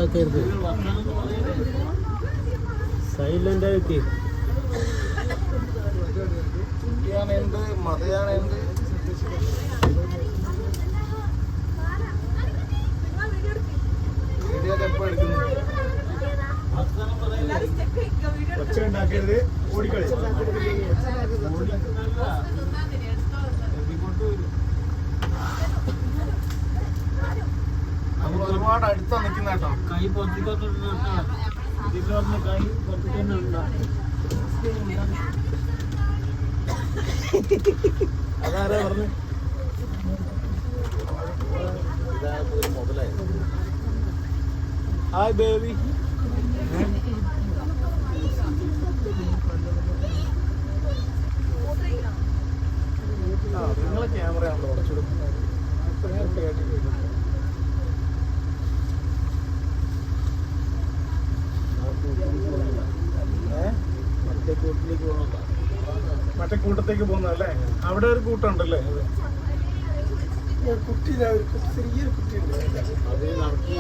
ഇതാക്കരുത്, silent ആയിട്ട്. എന്ത് മതയാണ് എന്ത് വീഡിയോ എപ്പോ എടുക്കുന്നു? ഒച്ച ഉണ്ടാക്കരുത്, ഓടിക്കളി. നമ്മൾ ഒരുപാട് അടുത്താ നിൽക്കുന്ന കേട്ടോ. കൈ പൊത്തിക്കൊന്നും കൈ പൊത്തിക്കൊന്നും അതാരാ പറഞ്ഞു? Hi baby. നിങ്ങളെ ക്യാമറ ആണല്ലോ കുറച്ചുകൂടെ മറ്റേ കൂട്ടത്തേക്ക് പോകുന്നല്ലേ? അവിടെ ഒരു കൂട്ടമുണ്ടല്ലേ? കുട്ടി ചെറിയൊരു കുട്ടിയുണ്ട്. അത് നടക്കി